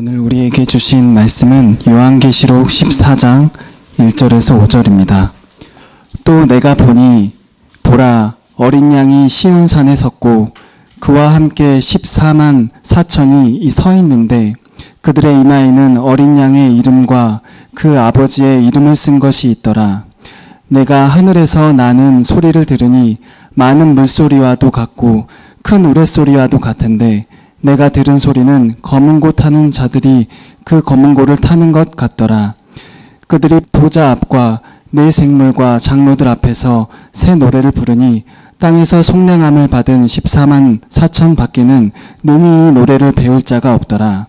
오늘 우리에게 주신 말씀은 요한계시록 14장 1절에서 5절입니다. 또 내가 보니 보라 어린 양이 시온산에 섰고 그와 함께 14만 4천이 서 있는데 그들의 이마에는 어린 양의 이름과 그 아버지의 이름을 쓴 것이 있더라. 내가 하늘에서 나는 소리를 들으니 많은 물소리와도 같고 큰 우레소리와도 같은데 내가 들은 소리는 검은 고 타는 자들이 그 검은 고를 타는 것 같더라. 그들이 보좌 앞과 네 생물과 장로들 앞에서 새 노래를 부르니 땅에서 속량함을 받은 14만 4천 밖에는 능히 이 노래를 배울 자가 없더라.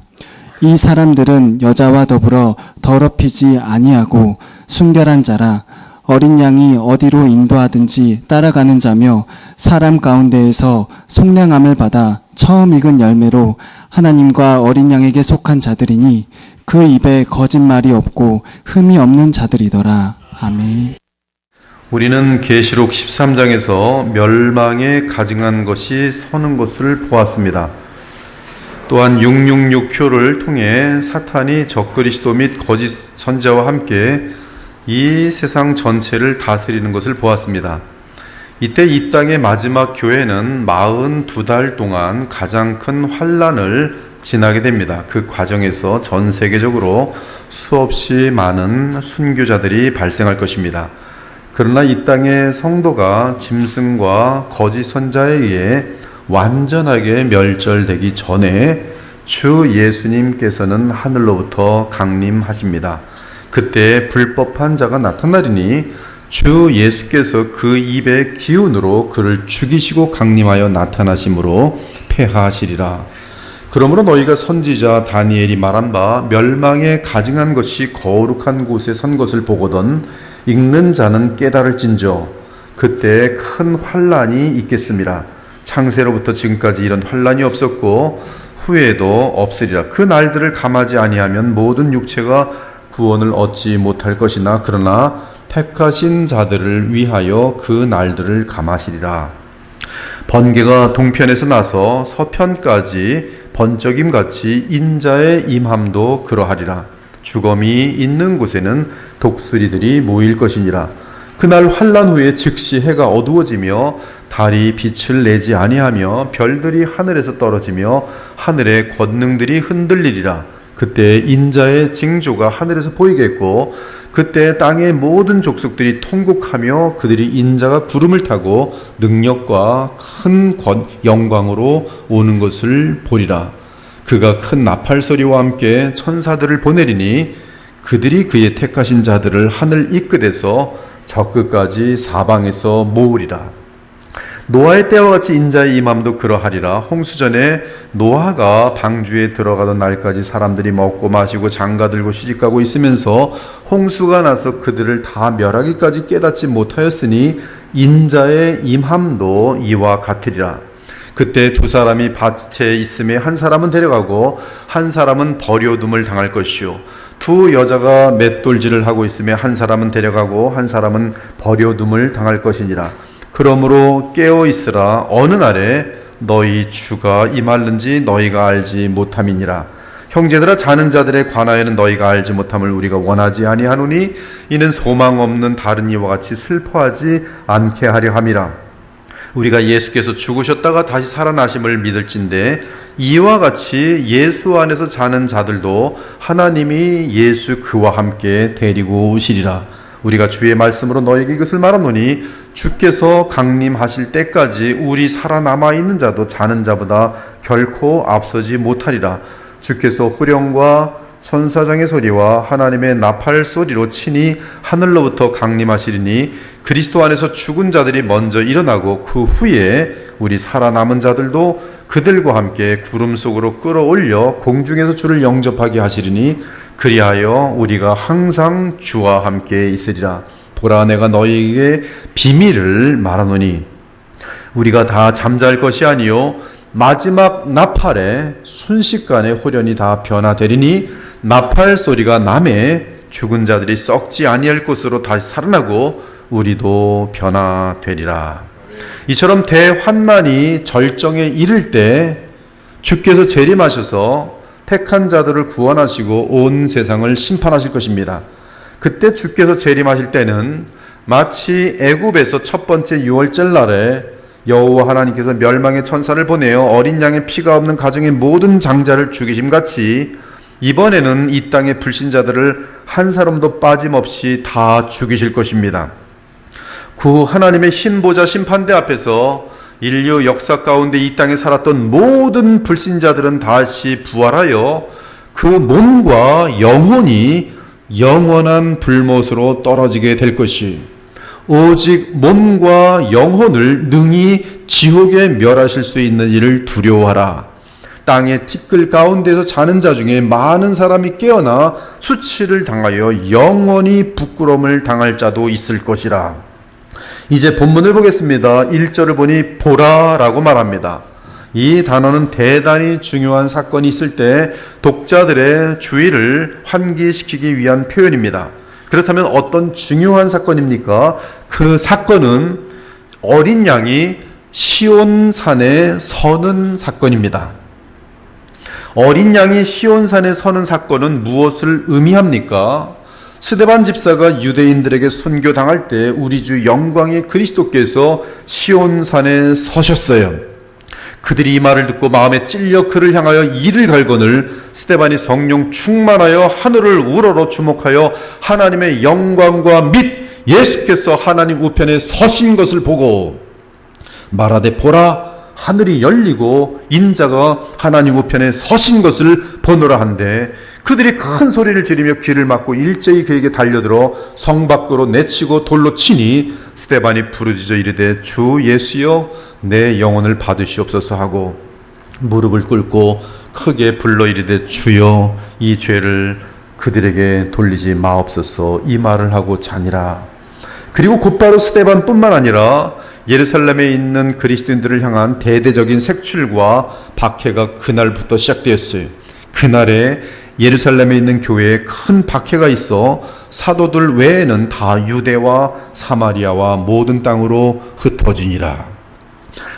이 사람들은 여자와 더불어 더럽히지 아니하고 순결한 자라. 어린 양이 어디로 인도하든지 따라가는 자며 사람 가운데에서 속량함을 받아 처음 익은 열매로 하나님과 어린 양에게 속한 자들이니 그 입에 거짓말이 없고 흠이 없는 자들이더라. 아멘. 우리는 계시록 13장에서 멸망에 가증한 것이 서는 것을 보았습니다. 또한 666표를 통해 사탄이 적그리스도 및 거짓 선지자와 함께 이 세상 전체를 다스리는 것을 보았습니다. 이때 이 땅의 마지막 교회는 42달 동안 가장 큰 환난을 지나게 됩니다. 그 과정에서 전 세계적으로 수없이 많은 순교자들이 발생할 것입니다. 그러나 이 땅의 성도가 짐승과 거짓 선자에 의해 완전하게 멸절되기 전에 주 예수님께서는 하늘로부터 강림하십니다. 그때 불법한 자가 나타나리니 주 예수께서 그 입의 기운으로 그를 죽이시고 강림하여 나타나심으로 패하시리라. 그러므로 너희가 선지자 다니엘이 말한 바 멸망에 가증한 것이 거룩한 곳에 선 것을 보거든 읽는 자는 깨달을진저 그때 큰 환난이 있겠습니다. 창세로부터 지금까지 이런 환난이 없었고 후에도 없으리라. 그 날들을 감하지 아니하면 모든 육체가 구원을 얻지 못할 것이나 그러나 택하신 자들을 위하여 그 날들을 감하시리라. 번개가 동편에서 나서 서편까지 번쩍임같이 인자의 임함도 그러하리라. 주검이 있는 곳에는 독수리들이 모일 것이니라. 그날 환난 후에 즉시 해가 어두워지며 달이 빛을 내지 아니하며 별들이 하늘에서 떨어지며 하늘의 권능들이 흔들리리라. 그때 인자의 징조가 하늘에서 보이겠고 그때 땅의 모든 족속들이 통곡하며 그들이 인자가 구름을 타고 능력과 큰 영광으로 오는 것을 보리라. 그가 큰 나팔 소리와 함께 천사들을 보내리니 그들이 그의 택하신 자들을 하늘 이끝에서 저 끝까지 사방에서 모으리라. 노아의 때와 같이 인자의 임함도 그러하리라. 홍수전에 노아가 방주에 들어가던 날까지 사람들이 먹고 마시고 장가들고 시집가고 있으면서 홍수가 나서 그들을 다 멸하기까지 깨닫지 못하였으니 인자의 임함도 이와 같으리라. 그때 두 사람이 밭에 있음에 한 사람은 데려가고 한 사람은 버려둠을 당할 것이요 두 여자가 맷돌질을 하고 있음에 한 사람은 데려가고 한 사람은 버려둠을 당할 것이니라. 그러므로 깨어 있으라. 어느 날에 너희 주가 임할는지 너희가 알지 못함이니라. 형제들아, 자는 자들에 관하여는 너희가 알지 못함을 우리가 원하지 아니하노니 이는 소망 없는 다른 이와 같이 슬퍼하지 않게 하려 함이라. 우리가 예수께서 죽으셨다가 다시 살아나심을 믿을진데 이와 같이 예수 안에서 자는 자들도 하나님이 예수 그와 함께 데리고 오시리라. 우리가 주의 말씀으로 너에게 이것을 말하노니 주께서 강림하실 때까지 우리 살아남아 있는 자도 자는 자보다 결코 앞서지 못하리라. 주께서 후령과 천사장의 소리와 하나님의 나팔 소리로 친히 하늘로부터 강림하시리니 그리스도 안에서 죽은 자들이 먼저 일어나고 그 후에 우리 살아남은 자들도 그들과 함께 구름 속으로 끌어올려 공중에서 주를 영접하게 하시리니 그리하여 우리가 항상 주와 함께 있으리라. 보라, 내가 너희에게 비밀을 말하노니 우리가 다 잠잘 것이 아니요 마지막 나팔에 순식간에 홀연히 다 변화되리니 나팔 소리가 나매 죽은 자들이 썩지 아니할 것으로 다시 살아나고 우리도 변화되리라. 이처럼 대환난이 절정에 이를 때 주께서 재림하셔서 택한 자들을 구원하시고 온 세상을 심판하실 것입니다. 그때 주께서 재림하실 때는 마치 애굽에서 첫 번째 유월절 날에 여호와 하나님께서 멸망의 천사를 보내어 어린 양의 피가 없는 가정의 모든 장자를 죽이심 같이 이번에는 이 땅의 불신자들을 한 사람도 빠짐없이 다 죽이실 것입니다. 그 하나님의 흰 보좌 심판대 앞에서 인류 역사 가운데 이 땅에 살았던 모든 불신자들은 다시 부활하여 그 몸과 영혼이 영원한 불못으로 떨어지게 될 것이, 오직 몸과 영혼을 능히 지옥에 멸하실 수 있는 이를 두려워하라. 땅의 티끌 가운데서 자는 자 중에 많은 사람이 깨어나 수치를 당하여 영원히 부끄러움을 당할 자도 있을 것이라. 이제 본문을 보겠습니다. 1절을 보니 보라라고 말합니다. 이 단어는 대단히 중요한 사건이 있을 때 독자들의 주의를 환기시키기 위한 표현입니다. 그렇다면 어떤 중요한 사건입니까? 그 사건은 어린 양이 시온산에 서는 사건입니다. 어린 양이 시온산에 서는 사건은 무엇을 의미합니까? 스데반 집사가 유대인들에게 순교당할 때 우리 주 영광의 그리스도께서 시온산에 서셨어요. 그들이 이 말을 듣고 마음에 찔려 그를 향하여 이를 갈거늘 스데반이 성령 충만하여 하늘을 우러러 주목하여 하나님의 영광과 및 예수께서 하나님 우편에 서신 것을 보고 말하되 보라, 하늘이 열리고 인자가 하나님 우편에 서신 것을 보노라 한데, 그들이 큰 소리를 지르며 귀를 막고 일제히 그에게 달려들어 성 밖으로 내치고 돌로 치니 스데반이 부르짖어 이르되 주 예수여 내 영혼을 받으시옵소서 하고 무릎을 꿇고 크게 불러 이르되 주여 이 죄를 그들에게 돌리지 마옵소서, 이 말을 하고 자니라. 그리고 곧바로 스데반뿐만 아니라 예루살렘에 있는 그리스도인들을 향한 대대적인 색출과 박해가 그날부터 시작되었어요. 그날에 예루살렘에 있는 교회에 큰 박해가 있어 사도들 외에는 다 유대와 사마리아와 모든 땅으로 흩어지니라.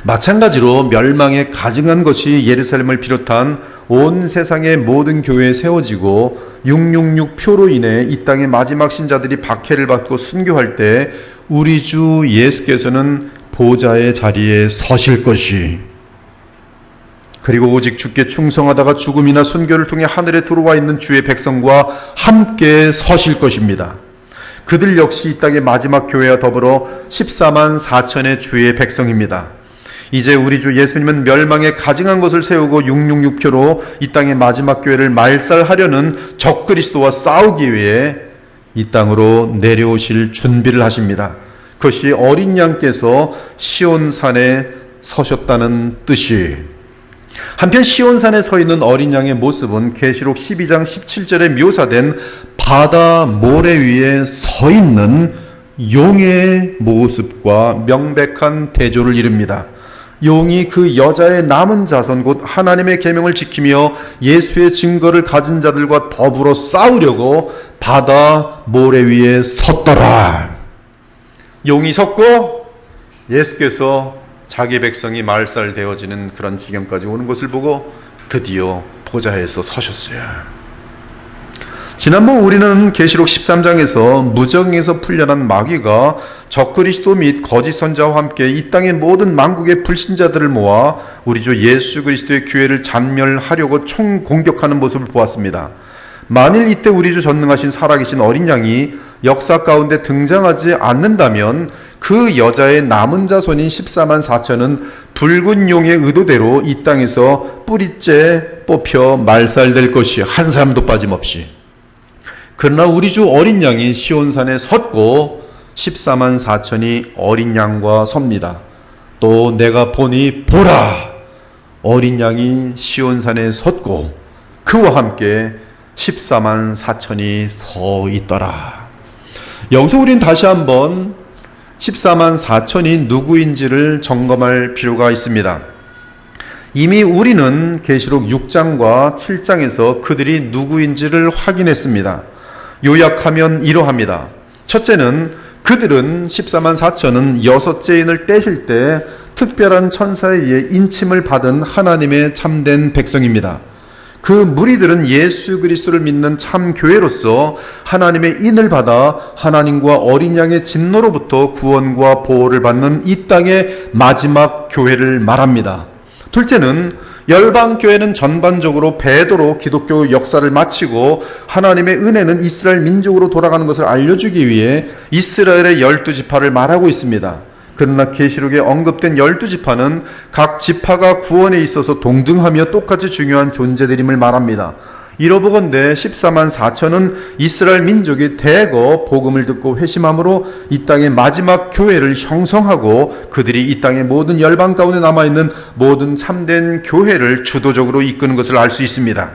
마찬가지로 멸망에 가증한 것이 예루살렘을 비롯한 온 세상의 모든 교회에 세워지고 666표로 인해 이 땅의 마지막 신자들이 박해를 받고 순교할 때 우리 주 예수께서는 보좌의 자리에 서실 것이, 그리고 오직 주께 충성하다가 죽음이나 순교를 통해 하늘에 들어와 있는 주의 백성과 함께 서실 것입니다. 그들 역시 이 땅의 마지막 교회와 더불어 14만 4천의 주의 백성입니다. 이제 우리 주 예수님은 멸망에 가증한 것을 세우고 666표로 이 땅의 마지막 교회를 말살하려는 적그리스도와 싸우기 위해 이 땅으로 내려오실 준비를 하십니다. 그것이 어린 양께서 시온산에 서셨다는 뜻이. 한편 시온산에 서 있는 어린 양의 모습은 계시록 12장 17절에 묘사된 바다 모래 위에 서 있는 용의 모습과 명백한 대조를 이룹니다. 용이 그 여자의 남은 자손 곧 하나님의 계명을 지키며 예수의 증거를 가진 자들과 더불어 싸우려고 바다 모래 위에 섰더라. 용이 섰고 예수께서 자기 백성이 말살되어지는 그런 지경까지 오는 것을 보고 드디어 보좌에서 서셨어요. 지난번 우리는 계시록 13장에서 무정에서 풀려난 마귀가 적그리스도 및 거짓 선자와 함께 이 땅의 모든 만국의 불신자들을 모아 우리 주 예수 그리스도의 교회를 잔멸하려고 총공격하는 모습을 보았습니다. 만일 이때 우리 주 전능하신 살아계신 어린 양이 역사 가운데 등장하지 않는다면 그 여자의 남은 자손인 14만 4천은 붉은 용의 의도대로 이 땅에서 뿌리째 뽑혀 말살될 것이 한 사람도 빠짐없이. 그러나 우리 주 어린 양이 시온산에 섰고 14만 4천이 어린 양과 섭니다. 또 내가 보니 보라, 어린 양이 시온산에 섰고 그와 함께 14만 4천이 서 있더라. 여기서 우린 다시 한번 14만 4천이 누구인지를 점검할 필요가 있습니다. 이미 우리는 계시록 6장과 7장에서 그들이 누구인지를 확인했습니다. 요약하면 이러합니다. 첫째는 그들은 14만 4천은 여섯째 인을 떼실 때 특별한 천사에 의해 인침을 받은 하나님의 참된 백성입니다. 그 무리들은 예수 그리스도를 믿는 참 교회로서 하나님의 인을 받아 하나님과 어린 양의 진노로부터 구원과 보호를 받는 이 땅의 마지막 교회를 말합니다. 둘째는 열방 교회는 전반적으로 배도로 기독교 역사를 마치고 하나님의 은혜는 이스라엘 민족으로 돌아가는 것을 알려주기 위해 이스라엘의 12지파를 말하고 있습니다. 그러나 계시록에 언급된 12지파는 각 지파가 구원에 있어서 동등하며 똑같이 중요한 존재들임을 말합니다. 이러보건대 14만 4천은 이스라엘 민족이 대거 복음을 듣고 회심함으로 이 땅의 마지막 교회를 형성하고 그들이 이 땅의 모든 열방 가운데 남아있는 모든 참된 교회를 주도적으로 이끄는 것을 알 수 있습니다.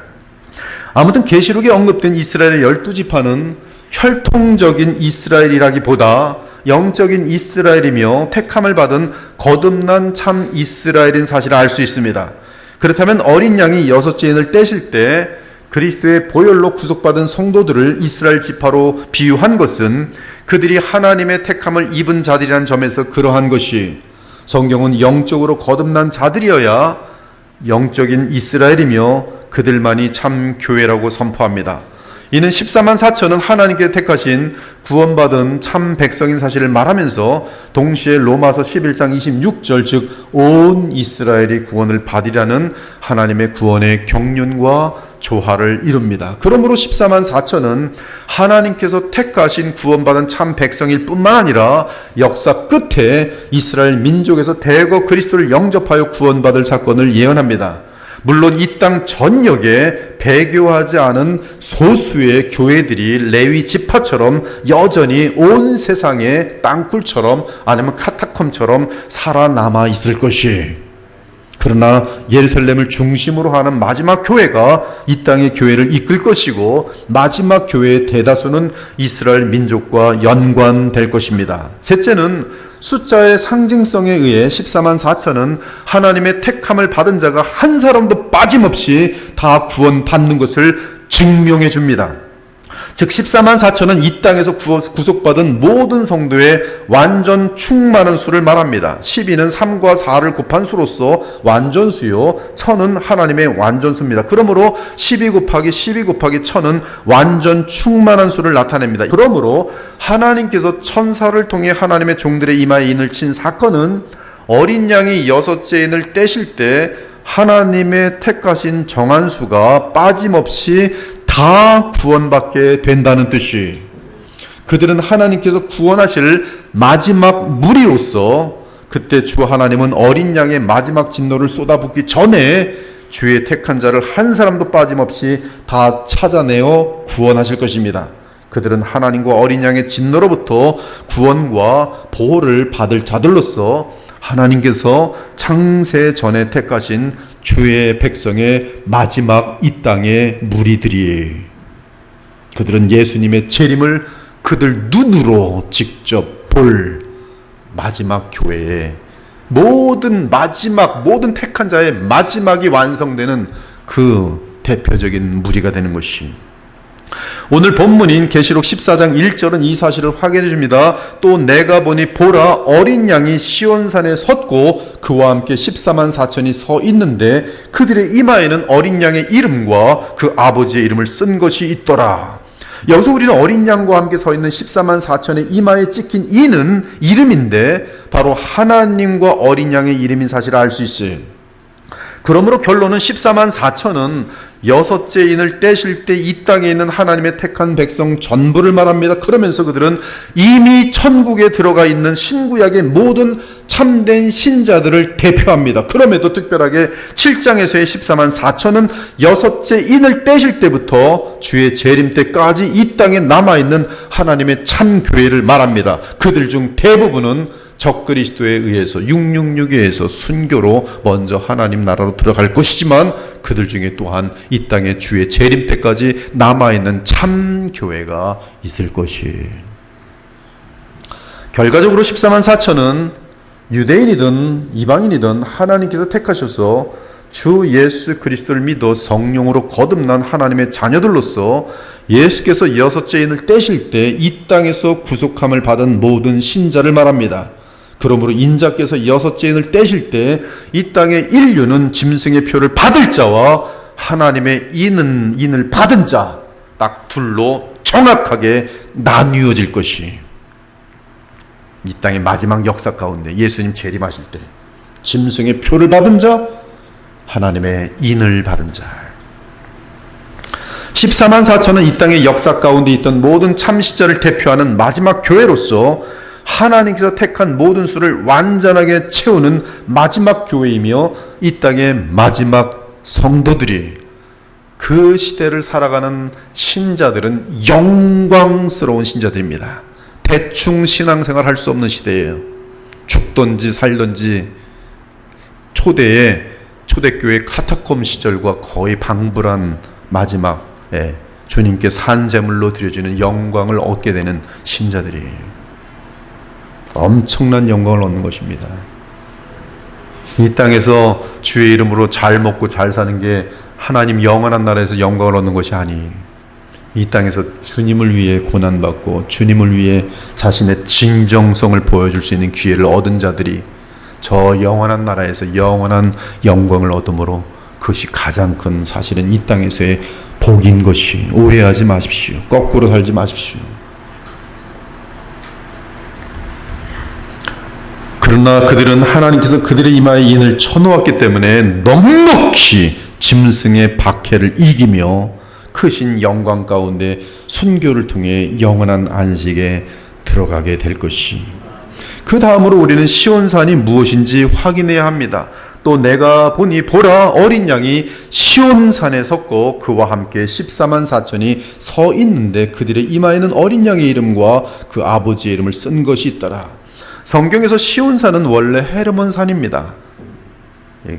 아무튼 계시록에 언급된 이스라엘의 12지파는 혈통적인 이스라엘이라기보다 영적인 이스라엘이며 택함을 받은 거듭난 참 이스라엘인 사실을 알 수 있습니다. 그렇다면 어린 양이 6째인을 떼실 때 그리스도의 보혈로 구속받은 성도들을 이스라엘 지파로 비유한 것은 그들이 하나님의 택함을 입은 자들이라는 점에서 그러한 것이 성경은 영적으로 거듭난 자들이어야 영적인 이스라엘이며 그들만이 참 교회라고 선포합니다. 이는 14만 4천은 하나님께 택하신 구원받은 참 백성인 사실을 말하면서 동시에 로마서 11장 26절 즉 온 이스라엘이 구원을 받으리라는 하나님의 구원의 경륜과 조화를 이룹니다. 그러므로 14만 4천은 하나님께서 택하신 구원받은 참 백성일 뿐만 아니라 역사 끝에 이스라엘 민족에서 대거 그리스도를 영접하여 구원받을 사건을 예언합니다. 물론 이 땅 전역에 배교하지 않은 소수의 교회들이 레위 지파처럼 여전히 온 세상의 땅굴처럼 아니면 카타콤처럼 살아남아 있을 것이, 그러나 예루살렘을 중심으로 하는 마지막 교회가 이 땅의 교회를 이끌 것이고 마지막 교회의 대다수는 이스라엘 민족과 연관될 것입니다. 셋째는 숫자의 상징성에 의해 14만 4천은 하나님의 택함을 받은 자가 한 사람도 빠짐없이 다 구원받는 것을 증명해 줍니다. 즉 14만 4천은 이 땅에서 구속받은 모든 성도의 완전 충만한 수를 말합니다. 12는 3과 4를 곱한 수로서 완전수요, 1000은 하나님의 완전수입니다. 그러므로 12 곱하기 12 곱하기 1000은 완전 충만한 수를 나타냅니다. 그러므로 하나님께서 천사를 통해 하나님의 종들의 이마에 인을 친 사건은 어린 양이 6째 인을 떼실 때 하나님의 택하신 정한 수가 빠짐없이 다 구원받게 된다는 뜻이, 그들은 하나님께서 구원하실 마지막 무리로서 그때 주 하나님은 어린 양의 마지막 진노를 쏟아붓기 전에 주의 택한 자를 한 사람도 빠짐없이 다 찾아내어 구원하실 것입니다. 그들은 하나님과 어린 양의 진노로부터 구원과 보호를 받을 자들로서 하나님께서 창세 전에 택하신 주의 백성의 마지막 이 땅의 무리들이, 그들은 예수님의 재림을 그들 눈으로 직접 볼 마지막 교회의 모든 택한 자의 마지막이 완성되는 그 대표적인 무리가 되는 것이, 오늘 본문인 계시록 14장 1절은 이 사실을 확인해 줍니다. 또 내가 보니 보라 어린 양이 시온산에 섰고 그와 함께 14만 4천이 서 있는데 그들의 이마에는 어린 양의 이름과 그 아버지의 이름을 쓴 것이 있더라. 여기서 우리는 어린 양과 함께 서 있는 14만 4천의 이마에 찍힌 이는 이름인데 바로 하나님과 어린 양의 이름인 사실을 알 수 있어요. 그러므로 결론은 14만 4천은 6째 인을 떼실 때 이 땅에 있는 하나님의 택한 백성 전부를 말합니다. 그러면서 그들은 이미 천국에 들어가 있는 신구약의 모든 참된 신자들을 대표합니다. 그럼에도 특별하게 7장에서의 14만 4천은 6째 인을 떼실 때부터 주의 재림 때까지 이 땅에 남아있는 하나님의 참 교회를 말합니다. 그들 중 대부분은 적그리스도에 의해서 666에 의해서 순교로 먼저 하나님 나라로 들어갈 것이지만 그들 중에 또한 이 땅에 주의 재림 때까지 남아있는 참 교회가 있을 것이, 결과적으로 14만 4천은 유대인이든 이방인이든 하나님께서 택하셔서 주 예수 그리스도를 믿어 성령으로 거듭난 하나님의 자녀들로서 예수께서 6째 인을 떼실 때 이 땅에서 구속함을 받은 모든 신자를 말합니다. 그러므로 인자께서 6째 인을 떼실 때 이 땅의 인류는 짐승의 표를 받을 자와 하나님의 인을 받은 자 딱 둘로 정확하게 나뉘어질 것이 이 땅의 마지막 역사 가운데 예수님 재림하실 때 짐승의 표를 받은 자, 하나님의 인을 받은 자. 14만 4천은 이 땅의 역사 가운데 있던 모든 참신자를 대표하는 마지막 교회로서 하나님께서 택한 모든 수를 완전하게 채우는 마지막 교회이며 이 땅의 마지막 성도들이 그 시대를 살아가는 신자들은 영광스러운 신자들입니다. 대충 신앙생활 할 수 없는 시대예요. 죽든지 살든지 초대교회 카타콤 시절과 거의 방불한 마지막에 주님께 산제물로 드려지는 영광을 얻게 되는 신자들이에요. 엄청난 영광을 얻는 것입니다. 이 땅에서 주의 이름으로 잘 먹고 잘 사는 게 하나님 영원한 나라에서 영광을 얻는 것이 아니에요. 이 땅에서 주님을 위해 고난받고 주님을 위해 자신의 진정성을 보여줄 수 있는 기회를 얻은 자들이 저 영원한 나라에서 영원한 영광을 얻음으로 그것이 가장 큰 사실은 이 땅에서의 복인 것이 오해하지 마십시오. 거꾸로 살지 마십시오. 그러나 그들은 하나님께서 그들의 이마에 인을 쳐놓았기 때문에 넉넉히 짐승의 박해를 이기며 크신 영광 가운데 순교를 통해 영원한 안식에 들어가게 될 것이. 그 다음으로 우리는 시온산이 무엇인지 확인해야 합니다. 또 내가 보니 보라 어린 양이 시온산에 섰고 그와 함께 14만 4천이 서 있는데 그들의 이마에는 어린 양의 이름과 그 아버지의 이름을 쓴 것이 있더라. 성경에서 시온산은 원래 헤르몬 산입니다.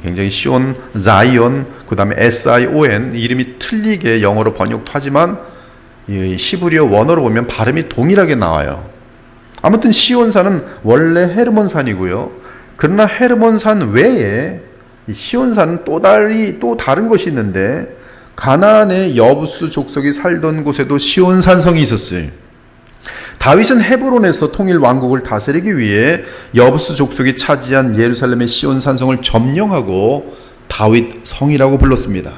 굉장히 시온, 자이온, 그 다음에 SION 이름이 틀리게 영어로 번역도 하지만 히브리어 원어로 보면 발음이 동일하게 나와요. 아무튼 시온산은 원래 헤르몬 산이고요. 그러나 헤르몬 산 외에 시온산은 또 다른 것이 있는데 가나안의 여부스 족속이 살던 곳에도 시온산성이 있었어요. 다윗은 헤브론에서 통일 왕국을 다스리기 위해 여부스 족속이 차지한 예루살렘의 시온산성을 점령하고 다윗 성이라고 불렀습니다.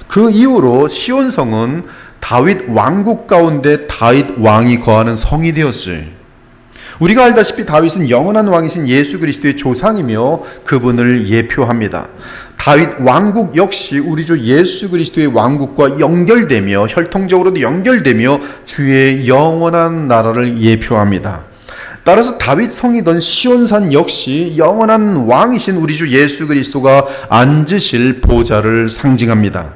그 이후로 시온성은 다윗 왕국 가운데 다윗 왕이 거하는 성이 되었어요. 우리가 알다시피 다윗은 영원한 왕이신 예수 그리스도의 조상이며 그분을 예표합니다. 다윗 왕국 역시 우리 주 예수 그리스도의 왕국과 연결되며 혈통적으로도 연결되며 주의 영원한 나라를 예표합니다. 따라서 다윗 성이던 시온산 역시 영원한 왕이신 우리 주 예수 그리스도가 앉으실 보좌를 상징합니다.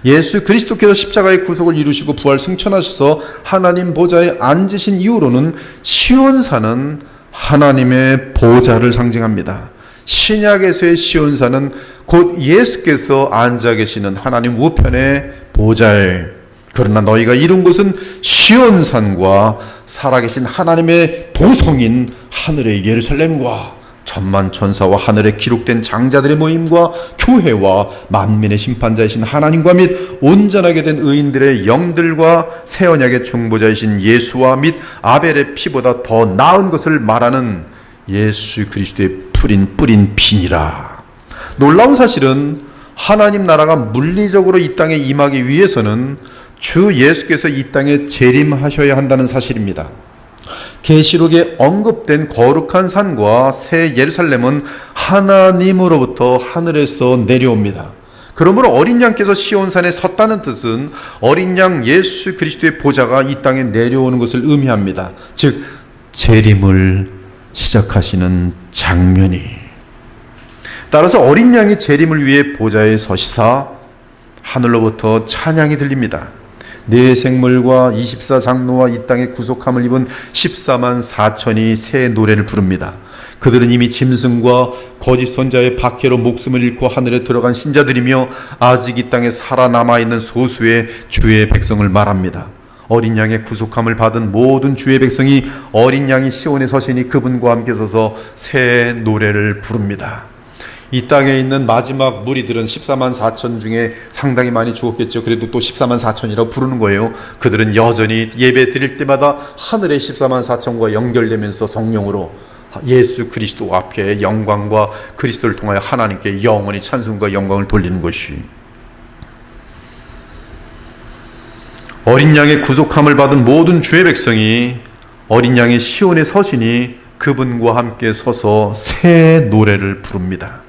예수 그리스도께서 십자가의 구속을 이루시고 부활 승천하셔서 하나님 보좌에 앉으신 이후로는 시온산은 하나님의 보좌를 상징합니다. 신약에서의 시온산은 곧 예수께서 앉아 계시는 하나님 우편의 보좌에, 그러나 너희가 이룬 곳은 시온산과 살아계신 하나님의 도성인 하늘의 예루살렘과 천만 천사와 하늘에 기록된 장자들의 모임과 교회와 만민의 심판자이신 하나님과 및 온전하게 된 의인들의 영들과 새 언약의 중보자이신 예수와 및 아벨의 피보다 더 나은 것을 말하는 예수 그리스도의 뿌린 피니라. 놀라운 사실은 하나님 나라가 물리적으로 이 땅에 임하기 위해서는 주 예수께서 이 땅에 재림하셔야 한다는 사실입니다. 계시록에 언급된 거룩한 산과 새 예루살렘은 하나님으로부터 하늘에서 내려옵니다. 그러므로 어린 양께서 시온산에 섰다는 뜻은 어린 양 예수 그리스도의 보좌가 이 땅에 내려오는 것을 의미합니다. 즉 재림을 시작하시는 장면이. 따라서 어린 양이 재림을 위해 보좌에 서시사 하늘로부터 찬양이 들립니다. 네 생물과 24장로와 이 땅에 구속함을 입은 14만 4천이 새 노래를 부릅니다. 그들은 이미 짐승과 거짓 선자의 박해로 목숨을 잃고 하늘에 들어간 신자들이며 아직 이 땅에 살아남아있는 소수의 주의 백성을 말합니다. 어린 양의 구속함을 받은 모든 주의 백성이 어린 양이 시온에 서시니 그분과 함께 서서 새 노래를 부릅니다. 이 땅에 있는 마지막 무리들은 14만 4천 중에 상당히 많이 죽었겠죠. 그래도 또 14만 4천이라고 부르는 거예요. 그들은 여전히 예배 드릴 때마다 하늘의 14만 4천과 연결되면서 성령으로 예수 그리스도 앞에 영광과 그리스도를 통하여 하나님께 영원히 찬송과 영광을 돌리는 것이. 어린 양의 구속함을 받은 모든 주의 백성이 어린 양의 시온에 서시니 그분과 함께 서서 새 노래를 부릅니다.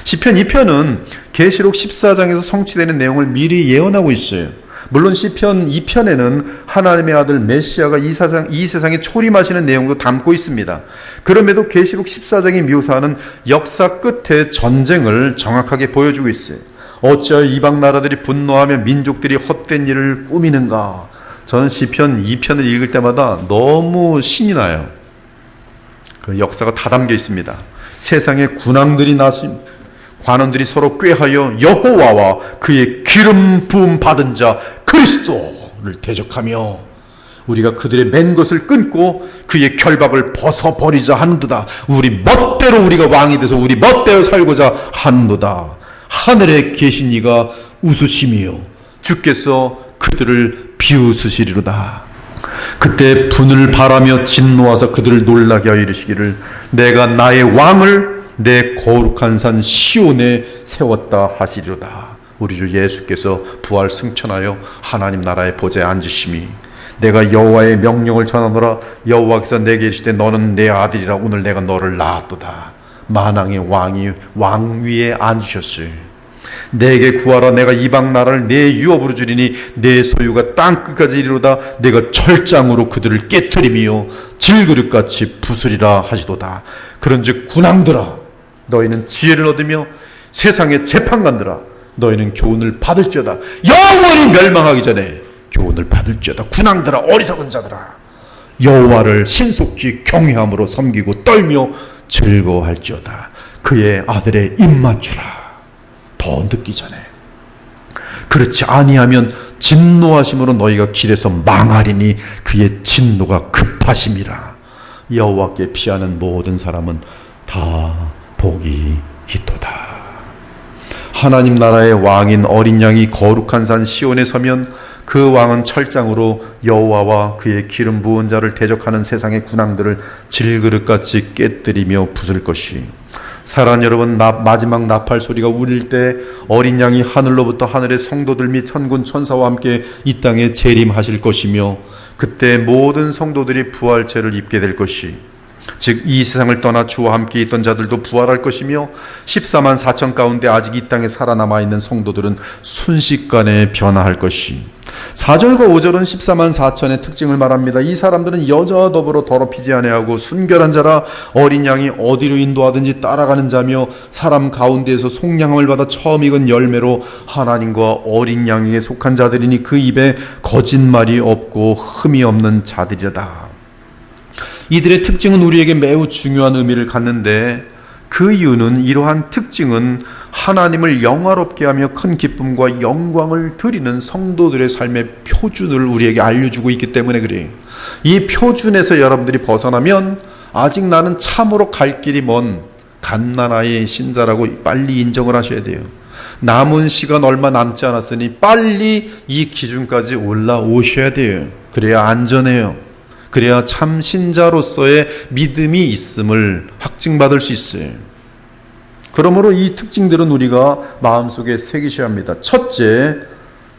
시편 2편은 계시록 14장에서 성취되는 내용을 미리 예언하고 있어요. 물론 시편 2편에는 하나님의 아들 메시아가 이 세상에 초림하시는 내용도 담고 있습니다. 그럼에도 계시록 14장이 묘사하는 역사 끝의 전쟁을 정확하게 보여주고 있어요. 어찌하여 이방 나라들이 분노하며 민족들이 헛된 일을 꾸미는가. 저는 시편 2편을 읽을 때마다 너무 신이 나요. 그 역사가 다 담겨 있습니다. 세상에 군왕들이 나서 관원들이 서로 꾀하여 여호와와 그의 기름 부음 받은 자 그리스도를 대적하며 우리가 그들의 맨 것을 끊고 그의 결박을 벗어버리자 하는도다. 우리 멋대로 우리가 왕이 돼서 우리 멋대로 살고자 하는도다. 하늘에 계신 이가 웃으시며 주께서 그들을 비웃으시리로다. 그때 분을 바라며 진노하사 그들을 놀라게 하여 이르시기를 내가 나의 왕을 내 거룩한 산 시온에 세웠다 하시리로다. 우리 주 예수께서 부활 승천하여 하나님 나라의 보좌에 앉으심이 내가 여호와의 명령을 전하노라. 여호와께서 내게 이르시되 너는 내 아들이라. 오늘 내가 너를 낳았도다. 만왕의 왕이 왕 위에 앉으셨으니 내게 구하라. 내가 이방 나라를 내 유업으로 주리니 내 소유가 땅 끝까지 이르로다. 내가 철장으로 그들을 깨트리며 질그릇같이 부수리라 하시도다. 그런즉 군왕들아 너희는 지혜를 얻으며 세상의 재판관들아 너희는 교훈을 받을지어다. 영원히 멸망하기 전에 교훈을 받을지어다. 군왕들아 어리석은 자들아 여호와를 신속히 경외함으로 섬기고 떨며 즐거워할지어다. 그의 아들의 입맞추라. 더 늦기 전에. 그렇지 아니하면 진노하심으로 너희가 길에서 망하리니 그의 진노가 급하심이라. 여호와께 피하는 모든 사람은 다 복이 있도다. 하나님 나라의 왕인 어린 양이 거룩한 산 시온에 서면 그 왕은 철장으로 여호와와 그의 기름 부은 자를 대적하는 세상의 군왕들을 질그릇같이 깨뜨리며 부술 것이. 사랑하는 여러분, 마지막 나팔 소리가 울릴 때 어린 양이 하늘로부터 하늘의 성도들 및 천군 천사와 함께 이 땅에 재림하실 것이며 그때 모든 성도들이 부활체를 입게 될 것이. 즉 이 세상을 떠나 주와 함께 있던 자들도 부활할 것이며 14만 4천 가운데 아직 이 땅에 살아남아 있는 성도들은 순식간에 변화할 것이. 4절과 5절은 14만 4천의 특징을 말합니다. 이 사람들은 여자와 더불어 더럽히지 아니하고 순결한 자라 어린 양이 어디로 인도하든지 따라가는 자며 사람 가운데에서 속량함을 받아 처음 익은 열매로 하나님과 어린 양에게 속한 자들이니 그 입에 거짓말이 없고 흠이 없는 자들이다. 이들의 특징은 우리에게 매우 중요한 의미를 갖는데 그 이유는 이러한 특징은 하나님을 영화롭게 하며 큰 기쁨과 영광을 드리는 성도들의 삶의 표준을 우리에게 알려주고 있기 때문에 그래요. 이 표준에서 여러분들이 벗어나면 아직 나는 참으로 갈 길이 먼 갓난아이의 신자라고 빨리 인정을 하셔야 돼요. 남은 시간 얼마 남지 않았으니 빨리 이 기준까지 올라오셔야 돼요. 그래야 안전해요. 그래야 참 신자로서의 믿음이 있음을 확증받을 수 있어요. 그러므로 이 특징들은 우리가 마음속에 새기셔야 합니다. 첫째,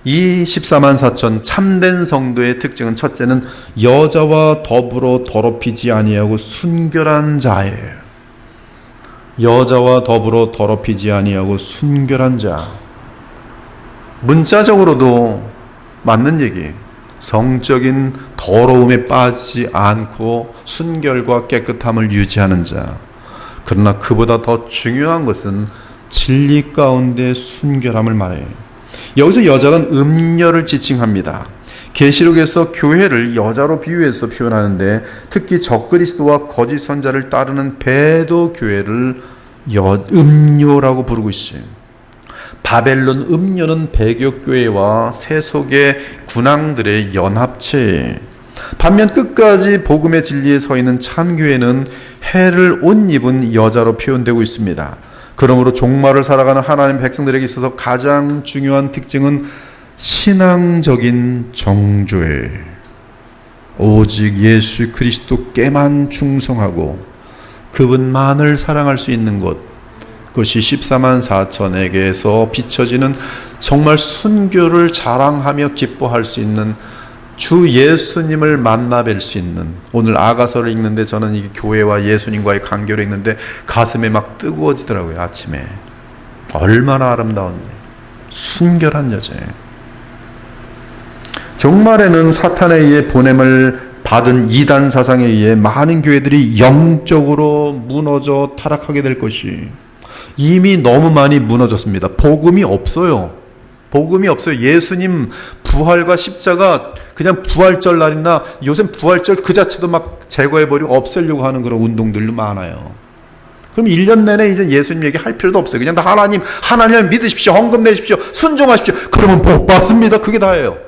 이 14만 4천 참된 성도의 특징은 첫째는 여자와 더불어 더럽히지 아니하고 순결한 자예요. 여자와 더불어 더럽히지 아니하고 순결한 자. 문자적으로도 맞는 얘기예요. 성적인 더러움에 빠지지 않고 순결과 깨끗함을 유지하는 자. 그러나 그보다 더 중요한 것은 진리 가운데 순결함을 말해요. 여기서 여자는 음녀를 지칭합니다. 계시록에서 교회를 여자로 비유해서 표현하는데 특히 적그리스도와 거짓 선자를 따르는 배도 교회를 음녀라고 부르고 있어요. 바벨론 음녀는 배교교회와 세속의 군왕들의 연합체예요. 반면 끝까지 복음의 진리에 서 있는 참교회는 해를 옷 입은 여자로 표현되고 있습니다. 그러므로 종말을 살아가는 하나님 백성들에게 있어서 가장 중요한 특징은 신앙적인 정죄. 오직 예수 그리스도께만 충성하고 그분만을 사랑할 수 있는 것. 그것이 14만 4천에게서 비춰지는 정말 순교를 자랑하며 기뻐할 수 있는 주 예수님을 만나 뵐 수 있는, 오늘 아가서를 읽는데 저는 이 교회와 예수님과의 관계를 읽는데 가슴에 막 뜨거워지더라고요. 아침에 얼마나 아름다운 순결한 여자예요. 종말에는 사탄에 의해 보냄을 받은 이단 사상에 의해 많은 교회들이 영적으로 무너져 타락하게 될 것이 이미 너무 많이 무너졌습니다. 복음이 없어요. 복음이 없어요. 예수님 부활과 십자가, 그냥 부활절 날이나 요새 부활절 그 자체도 막 제거해버리고 없애려고 하는 그런 운동들도 많아요. 그럼 1년 내내 이제 예수님 얘기할 필요도 없어요. 그냥 다 하나님을 믿으십시오. 헌금 내십시오. 순종하십시오. 그러면 복 받습니다. 그게 다예요.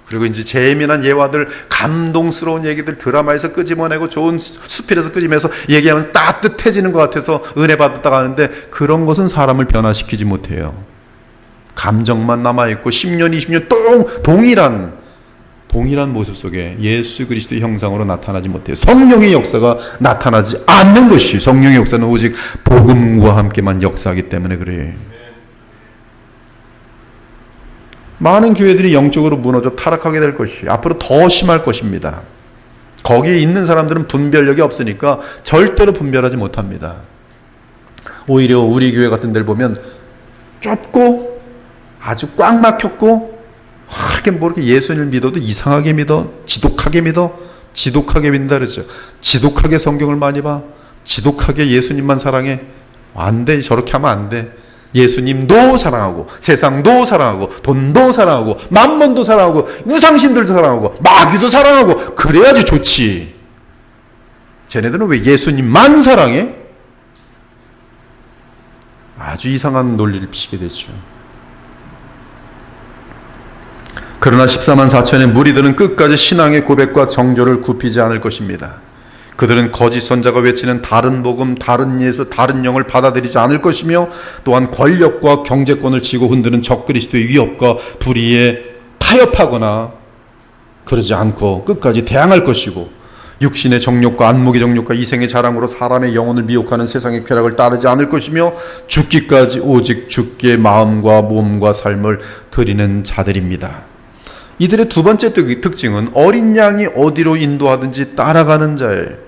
그리고 이제 재미난 예화들, 감동스러운 얘기들 드라마에서 끄집어내고 좋은 수필에서 끄집어내서 얘기하면 따뜻해지는 것 같아서 은혜 받았다가 하는데, 그런 것은 사람을 변화시키지 못해요. 감정만 남아있고 10년, 20년 동일한 모습 속에 예수 그리스도의 형상으로 나타나지 못해요. 성령의 역사가 나타나지 않는 것이, 성령의 역사는 오직 복음과 함께만 역사하기 때문에 그래요. 많은 교회들이 영적으로 무너져 타락하게 될 것이 앞으로 더 심할 것입니다. 거기에 있는 사람들은 분별력이 없으니까 절대로 분별하지 못합니다. 오히려 우리 교회 같은 데를 보면 좁고 아주 꽉 막혔고, 이렇게 뭐 이렇게 예수님을 믿어도 이상하게 믿어, 지독하게 믿는다 그러죠. 지독하게 성경을 많이 봐, 지독하게 예수님만 사랑해. 안 돼. 저렇게 하면 안 돼. 예수님도 사랑하고, 세상도 사랑하고, 돈도 사랑하고, 만몬도 사랑하고, 우상신들도 사랑하고, 마귀도 사랑하고, 그래야지 좋지. 쟤네들은 왜 예수님만 사랑해? 아주 이상한 논리를 피시게 되죠. 그러나 14만 4천의 무리들은 끝까지 신앙의 고백과 정조를 굽히지 않을 것입니다. 그들은 거짓 선자가 외치는 다른 복음, 다른 예수, 다른 영을 받아들이지 않을 것이며, 또한 권력과 경제권을 쥐고 흔드는 적그리스도의 위협과 불의에 타협하거나 그러지 않고 끝까지 대항할 것이고, 육신의 정욕과 안목의 정욕과 이생의 자랑으로 사람의 영혼을 미혹하는 세상의 쾌락을 따르지 않을 것이며, 죽기까지 오직 주께 마음과 몸과 삶을 드리는 자들입니다. 이들의 두 번째 특징은 어린 양이 어디로 인도하든지 따라가는 자예요.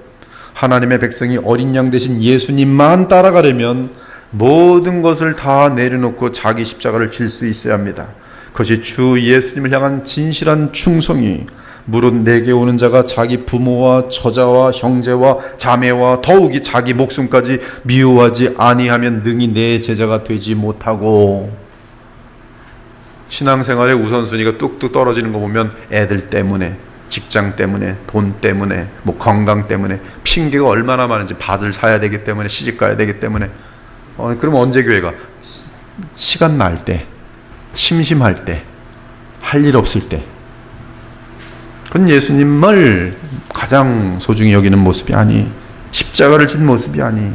하나님의 백성이 어린 양 대신 예수님만 따라가려면 모든 것을 다 내려놓고 자기 십자가를 질 수 있어야 합니다. 그것이 주 예수님을 향한 진실한 충성이, 무릇 내게 오는 자가 자기 부모와 처자와 형제와 자매와 더욱이 자기 목숨까지 미워하지 아니하면 능히 내 제자가 되지 못하고. 신앙생활의 우선순위가 뚝뚝 떨어지는 거 보면 애들 때문에, 직장 때문에, 돈 때문에, 뭐 건강 때문에 핑계가 얼마나 많은지, 밭을 사야 되기 때문에, 시집 가야 되기 때문에. 그럼 언제 교회가? 시간 날 때, 심심할 때, 할 일 없을 때. 그건 예수님을 가장 소중히 여기는 모습이 아니, 십자가를 진 모습이 아니,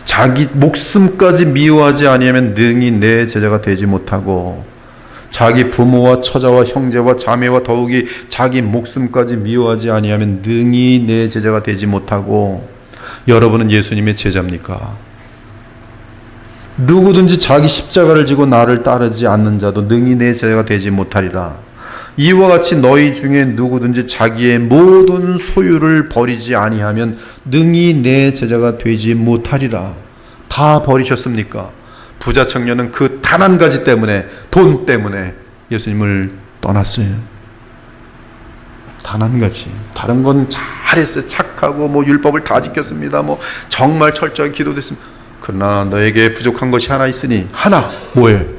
자기 목숨까지 미워하지 아니하면 능히 내 제자가 되지 못하고, 자기 부모와 처자와 형제와 자매와 더욱이 자기 목숨까지 미워하지 아니하면 능히 내 제자가 되지 못하고. 여러분은 예수님의 제자입니까? 누구든지 자기 십자가를 지고 나를 따르지 않는 자도 능히 내 제자가 되지 못하리라. 이와 같이 너희 중에 누구든지 자기의 모든 소유를 버리지 아니하면 능히 내 제자가 되지 못하리라. 다 버리셨습니까? 부자 청년은 그 단 한 가지 때문에, 돈 때문에 예수님을 떠났어요. 단 한 가지. 다른 건 잘했어요. 착하고 뭐 율법을 다 지켰습니다. 뭐 정말 철저하게 기도됐습니다. 그러나 너에게 부족한 것이 하나 있으니, 하나 뭐예요?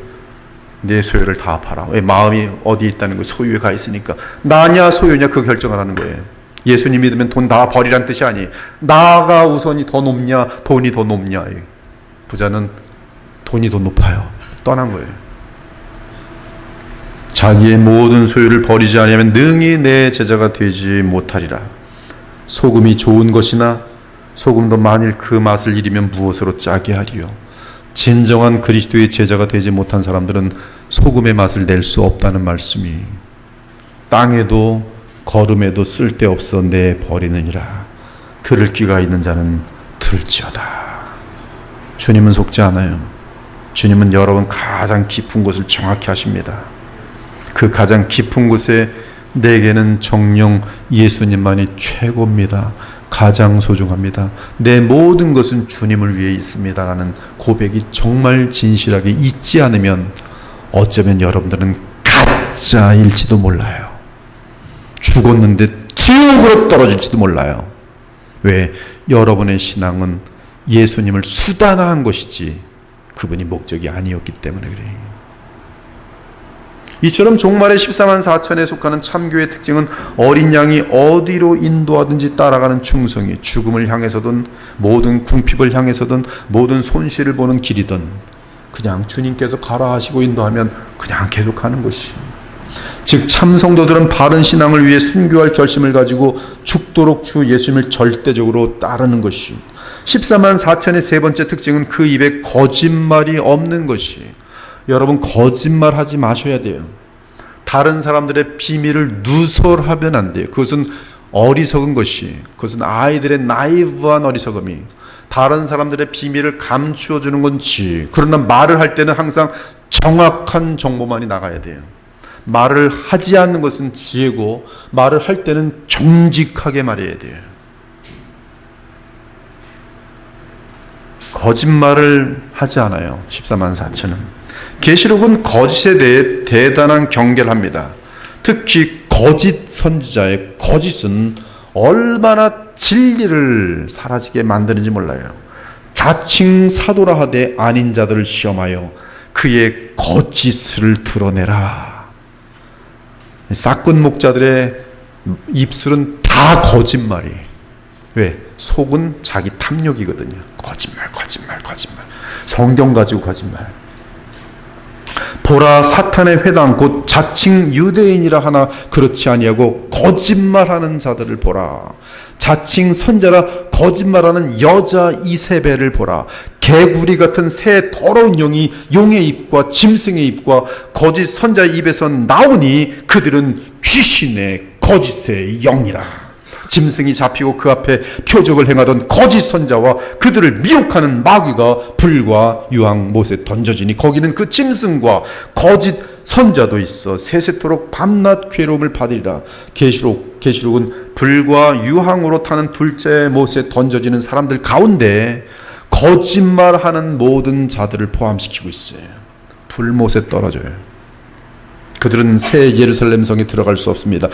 내 소유를 다 팔아. 왜? 마음이 어디에 있다는 거예요? 소유에 가 있으니까. 나냐 소유냐 그 결정을 하는 거예요. 예수님 믿으면 돈 다 버리란 뜻이 아니에요. 나가 우선이 더 높냐, 돈이 더 높냐. 부자는 돈이 더 높아요. 떠난 거예요. 자기의 모든 소유를 버리지 않으면 능히 내 제자가 되지 못하리라. 소금이 좋은 것이나 소금도 만일 그 맛을 잃으면 무엇으로 짜게 하리요. 진정한 그리스도의 제자가 되지 못한 사람들은 소금의 맛을 낼 수 없다는 말씀이, 땅에도 걸음에도 쓸데없어 내 버리느니라. 들을 귀가 있는 자는 들을지어다. 주님은 속지 않아요. 주님은 여러분 가장 깊은 곳을 정확히 하십니다. 그 가장 깊은 곳에 내게는 정녕 예수님만이 최고입니다. 가장 소중합니다. 내 모든 것은 주님을 위해 있습니다. 라는 고백이 정말 진실하게 있지 않으면 어쩌면 여러분들은 가짜일지도 몰라요. 죽었는데 지옥으로 떨어질지도 몰라요. 왜? 여러분의 신앙은 예수님을 수단화한 것이지 그분이 목적이 아니었기 때문에 그래요. 이처럼 종말의 14만 4천에 속하는 참교의 특징은 어린 양이 어디로 인도하든지 따라가는 충성이, 죽음을 향해서든 모든 궁핍을 향해서든 모든 손실을 보는 길이든 그냥 주님께서 가라 하시고 인도하면 그냥 계속하는 것이, 즉 참성도들은 바른 신앙을 위해 순교할 결심을 가지고 죽도록 주 예수님을 절대적으로 따르는 것이, 14만 4천의 세 번째 특징은 그 입에 거짓말이 없는 것이. 여러분 거짓말 하지 마셔야 돼요. 다른 사람들의 비밀을 누설하면 안 돼요. 그것은 어리석은 것이, 그것은 아이들의 나이브한 어리석음이. 다른 사람들의 비밀을 감추어 주는 건 지. 그러나 말을 할 때는 항상 정확한 정보만이 나가야 돼요. 말을 하지 않는 것은 지혜고 말을 할 때는 정직하게 말해야 돼요. 거짓말을 하지 않아요. 14만 4천은. 계시록은 거짓에 대해 대단한 경계를 합니다. 특히 거짓 선지자의 거짓은 얼마나 진리를 사라지게 만드는지 몰라요. 자칭 사도라 하되 아닌 자들을 시험하여 그의 거짓을 드러내라. 싹군 목자들의 입술은 다 거짓말이. 왜? 속은 자기 탐욕이거든요. 거짓말. 성경 가지고 거짓말. 보라, 사탄의 회당 곧 자칭 유대인이라 하나 그렇지 아니하고 거짓말하는 자들을 보라. 자칭 선자라 거짓말하는 여자 이세벨을 보라. 개구리 같은 새 더러운 영이 용의 입과 짐승의 입과 거짓 선자의 입에서 나오니 그들은 귀신의 거짓의 영이라. 짐승이 잡히고 그 앞에 표적을 행하던 거짓 선자와 그들을 미혹하는 마귀가 불과 유황 못에 던져지니 거기는 그 짐승과 거짓 선자도 있어 세세토록 밤낮 괴로움을 받으리라. 계시록은 불과 유황으로 타는 둘째 못에 던져지는 사람들 가운데 거짓말하는 모든 자들을 포함시키고 있어요. 불못에 떨어져요. 그들은 새 예루살렘 성에 들어갈 수 없습니다.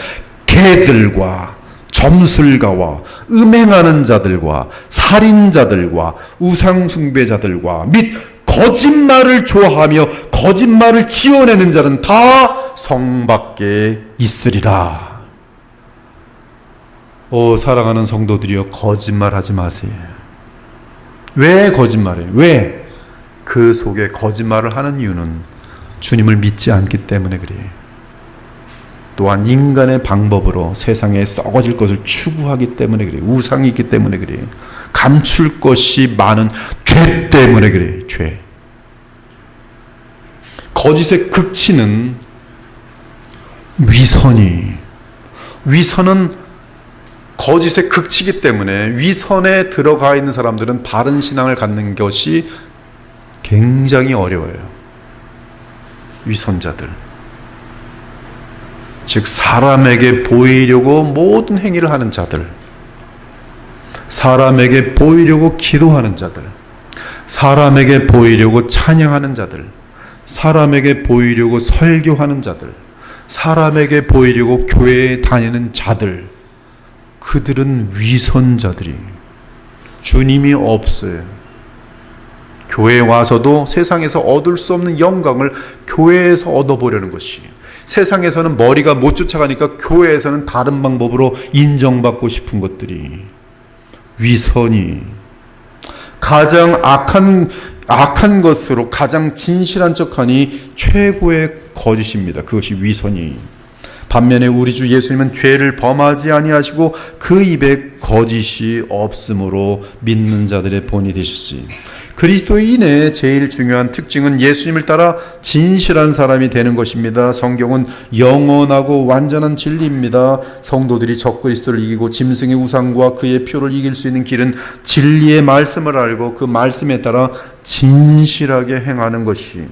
개들과 점술가와 음행하는 자들과 살인자들과 우상숭배자들과 및 거짓말을 좋아하며 거짓말을 지어내는 자는 다 성 밖에 있으리라. 오 사랑하는 성도들이여, 거짓말하지 마세요. 왜 거짓말해요? 왜? 그 속에 거짓말을 하는 이유는 주님을 믿지 않기 때문에 그래요. 또한 인간의 방법으로 세상에 썩어질 것을 추구하기 때문에 그래요. 우상이 있기 때문에 그래요. 감출 것이 많은 죄 때문에 그래요. 죄. 거짓의 극치는 위선은 거짓의 극치기 때문에 위선에 들어가 있는 사람들은 바른 신앙을 갖는 것이 굉장히 어려워요. 위선자들. 즉 사람에게 보이려고 모든 행위를 하는 자들, 사람에게 보이려고 기도하는 자들, 사람에게 보이려고 찬양하는 자들, 사람에게 보이려고 설교하는 자들, 사람에게 보이려고 교회에 다니는 자들, 그들은 위선자들이. 주님이 없어요. 교회에 와서도 세상에서 얻을 수 없는 영광을 교회에서 얻어보려는 것이에요. 세상에서는 머리가 못 쫓아가니까 교회에서는 다른 방법으로 인정받고 싶은 것들이, 위선이 가장 악한 것으로 가장 진실한 척하니 최고의 거짓입니다. 그것이 위선이. 반면에 우리 주 예수님은 죄를 범하지 아니하시고 그 입에 거짓이 없으므로 믿는 자들의 본이 되셨으니 그리스도인의 제일 중요한 특징은 예수님을 따라 진실한 사람이 되는 것입니다. 성경은 영원하고 완전한 진리입니다. 성도들이 적그리스도를 이기고 짐승의 우상과 그의 표를 이길 수 있는 길은 진리의 말씀을 알고 그 말씀에 따라 진실하게 행하는 것이,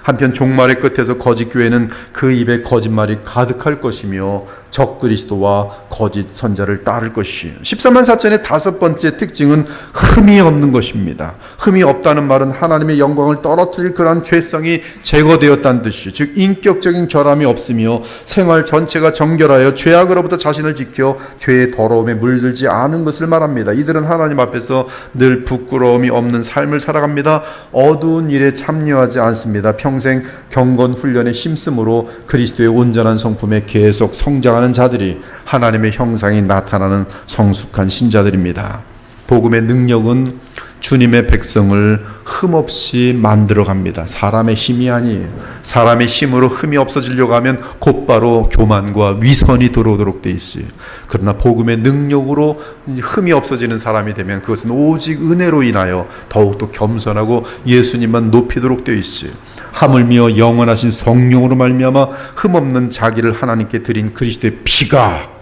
한편 종말의 끝에서 거짓 교회는 그 입에 거짓말이 가득할 것이며 적그리스도와 거짓 선자를 따를 것이에요. 14만 4천의 다섯 번째 특징은 흠이 없는 것입니다. 흠이 없다는 말은 하나님의 영광을 떨어뜨릴 그러한 죄성이 제거되었다는 뜻이, 즉 인격적인 결함이 없으며 생활 전체가 정결하여 죄악으로부터 자신을 지켜 죄의 더러움에 물들지 않은 것을 말합니다. 이들은 하나님 앞에서 늘 부끄러움이 없는 삶을 살아갑니다. 어두운 일에 참여하지 않습니다. 평생 경건 훈련에 힘쓰므로 그리스도의 온전한 성품에 계속 성장하는 자들이 하나님의 형상이 나타나는 성숙한 신자들입니다. 복음의 능력은 주님의 백성을 흠없이 만들어 갑니다. 사람의 힘이 아니에요. 사람의 힘으로 흠이 없어지려고 하면 곧바로 교만과 위선이 들어오도록 돼 있어요. 그러나 복음의 능력으로 흠이 없어지는 사람이 되면 그것은 오직 은혜로 인하여 더욱더 겸손하고 예수님만 높이도록 되어 있어요. 하물며 영원하신 성령으로 말미암아 흠없는 자기를 하나님께 드린 그리스도의 피가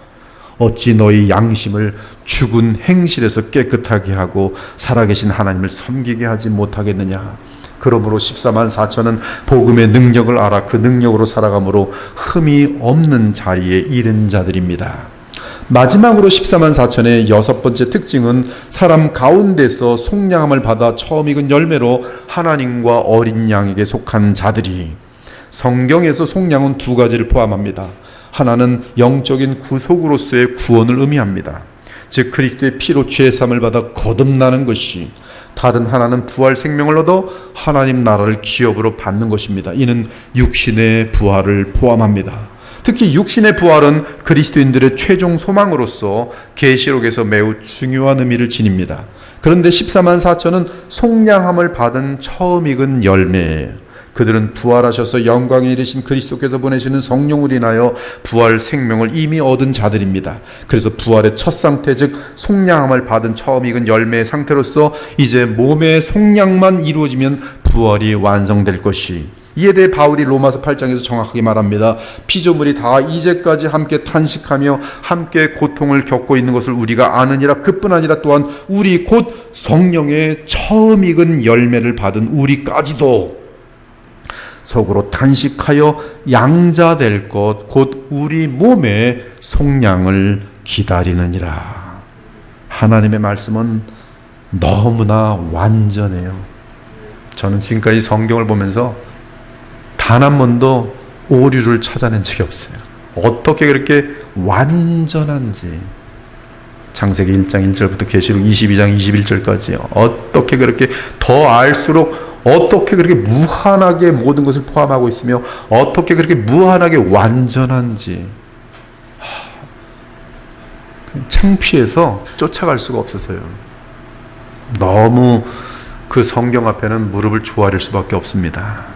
어찌 너희 양심을 죽은 행실에서 깨끗하게 하고 살아계신 하나님을 섬기게 하지 못하겠느냐. 그러므로 14만 4천은 복음의 능력을 알아 그 능력으로 살아감으로 흠이 없는 자리에 이른 자들입니다. 마지막으로 14만 4천의 여섯 번째 특징은 사람 가운데서 속량함을 받아 처음 익은 열매로 하나님과 어린 양에게 속한 자들이, 성경에서 속량은 두 가지를 포함합니다. 하나는 영적인 구속으로서의 구원을 의미합니다. 즉 그리스도의 피로 죄사함을 받아 거듭나는 것이, 다른 하나는 부활 생명을 얻어 하나님 나라를 기업으로 받는 것입니다. 이는 육신의 부활을 포함합니다. 특히 육신의 부활은 그리스도인들의 최종 소망으로서 계시록에서 매우 중요한 의미를 지닙니다. 그런데 14만 4천은 속량함을 받은 처음 익은 열매예요. 그들은 부활하셔서 영광에 이르신 그리스도께서 보내시는 성령을 인하여 부활 생명을 이미 얻은 자들입니다. 그래서 부활의 첫 상태, 즉 속량함을 받은 처음 익은 열매의 상태로서 이제 몸의 속량만 이루어지면 부활이 완성될 것이, 이에 대해 바울이 로마서 8장에서 정확하게 말합니다. 피조물이 다 이제까지 함께 탄식하며 함께 고통을 겪고 있는 것을 우리가 아느니라. 그뿐 아니라 또한 우리 곧 성령의 처음 익은 열매를 받은 우리까지도 속으로 탄식하여 양자될 것 곧 우리 몸의 속량을 기다리느니라. 하나님의 말씀은 너무나 완전해요. 저는 지금까지 성경을 보면서 단 한 번도 오류를 찾아낸 적이 없어요. 어떻게 그렇게 완전한지, 창세기 1장 1절부터 계시록 22장 21절까지 어떻게 그렇게 더 알수록 어떻게 그렇게 무한하게 모든 것을 포함하고 있으며 어떻게 그렇게 무한하게 완전한지 창피해서 쫓아갈 수가 없어서요. 너무 그 성경 앞에는 무릎을 조아릴 수밖에 없습니다.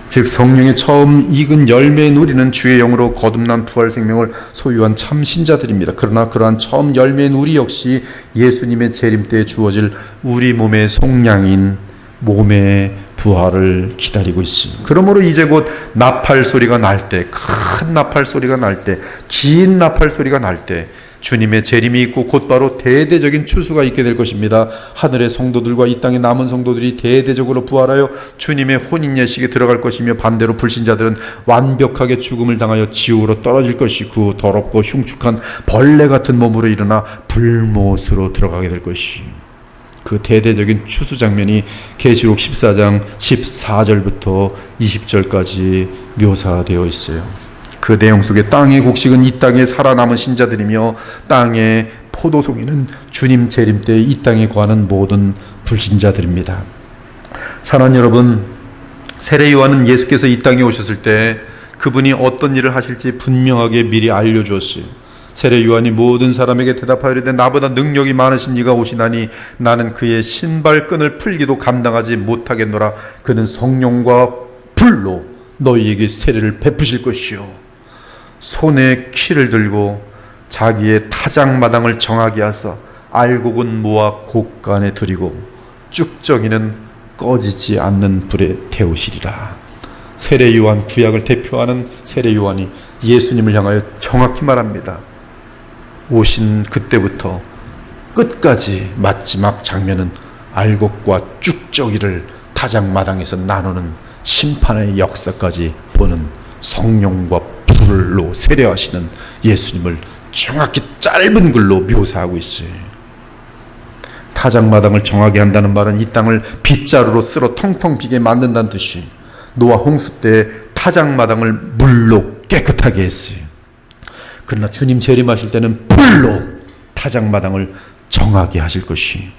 즉 성령의 처음 익은 열매의 누리는 주의 영으로 거듭난 부활 생명을 소유한 참 신자들입니다. 그러나 그러한 처음 열매의 누리 역시 예수님의 재림 때에 주어질 우리 몸의 속량인 몸의 부활을 기다리고 있습니다. 그러므로 이제 곧 나팔 소리가 날 때, 큰 나팔 소리가 날 때, 긴 나팔 소리가 날 때 주님의 재림이 있고 곧바로 대대적인 추수가 있게 될 것입니다. 하늘의 성도들과 이 땅의 남은 성도들이 대대적으로 부활하여 주님의 혼인 예식에 들어갈 것이며, 반대로 불신자들은 완벽하게 죽음을 당하여 지옥으로 떨어질 것이고 더럽고 흉측한 벌레 같은 몸으로 일어나 불못으로 들어가게 될 것이, 그 대대적인 추수 장면이 계시록 14장 14절부터 20절까지 묘사되어 있어요. 그 내용 속에 땅의 곡식은 이 땅에 살아남은 신자들이며 땅의 포도송이는 주님 재림 때 이 땅에 거하는 모든 불신자들입니다. 사랑하는 여러분, 세례 요한은 예수께서 이 땅에 오셨을 때 그분이 어떤 일을 하실지 분명하게 미리 알려주었어요. 세례 요한이 모든 사람에게 대답하여 이르되 나보다 능력이 많으신 이가 오시나니 나는 그의 신발끈을 풀기도 감당하지 못하겠노라. 그는 성령과 불로 너희에게 세례를 베푸실 것이요 손에 키를 들고 자기의 타작마당을 정하게 하사 알곡은 모아 곳간에 들이고 쭉정이는 꺼지지 않는 불에 태우시리라. 세례 요한, 구약을 대표하는 세례 요한이 예수님을 향하여 정확히 말합니다. 오신 그때부터 끝까지 마지막 장면은 알곡과 쭉정이를 타작마당에서 나누는 심판의 역사까지 보는 성령과 불로 세례하시는 예수님을 정확히 짧은 글로 묘사하고 있어요. 타작마당을 정하게 한다는 말은 이 땅을 빗자루로 쓸어 텅텅 비게 만든다는 뜻이, 노아 홍수 때 타작마당을 물로 깨끗하게 했어요. 그러나 주님 재림하실 때는 불로 타작마당을 정하게 하실 것이,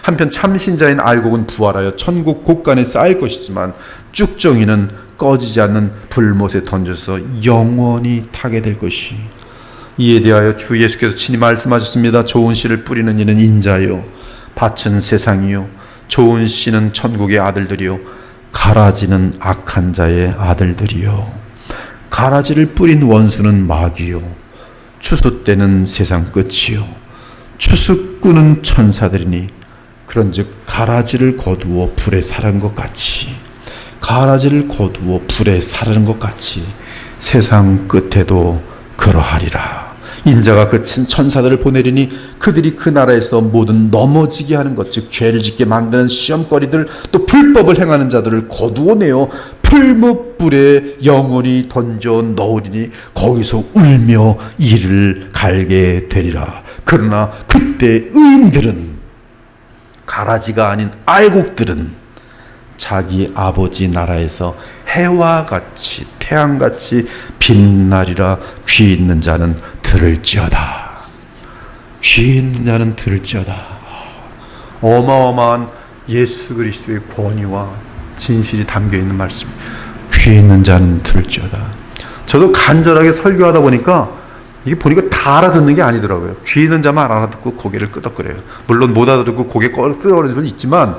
한편 참신자인 알곡은 부활하여 천국 곳간에 쌓일 것이지만 쭉정이는 꺼지지 않는 불못에 던져서 영원히 타게 될 것이, 이에 대하여 주 예수께서 친히 말씀하셨습니다. 좋은 씨를 뿌리는 이는 인자요, 밭은 세상이요, 좋은 씨는 천국의 아들들이요, 가라지는 악한 자의 아들들이요. 가라지를 뿌린 원수는 마귀요, 추수 때는 세상 끝이요, 추수꾼은 천사들이니 그런즉 가라지를 거두어 불에 사르는 것 같이, 가라지를 거두어 불에 사르는 것 같이 세상 끝에도 그러하리라. 인자가 그친 천사들을 보내리니 그들이 그 나라에서 모든 넘어지게 하는 것, 즉 죄를 짓게 만드는 시험거리들, 또 불법을 행하는 자들을 거두어내어 풀무불에 영원히 던져 넣으리니 거기서 울며 이를 갈게 되리라. 그러나 그때 의인들은, 가라지가 아닌 알곡들은 자기 아버지 나라에서 해와 같이 태양같이 빛나리라. 귀 있는 자는 들을지어다. 귀 있는 자는 들을지어다. 어마어마한 예수 그리스도의 권위와 진실이 담겨있는 말씀. 귀 있는 자는 들을지어다. 저도 간절하게 설교하다 보니까 이게 보니까 다 알아듣는 게 아니더라고요. 귀 있는 자만 알아듣고 고개를 끄덕거려요. 물론 못 알아듣고 고개 끄덕거리는 분이 있지만,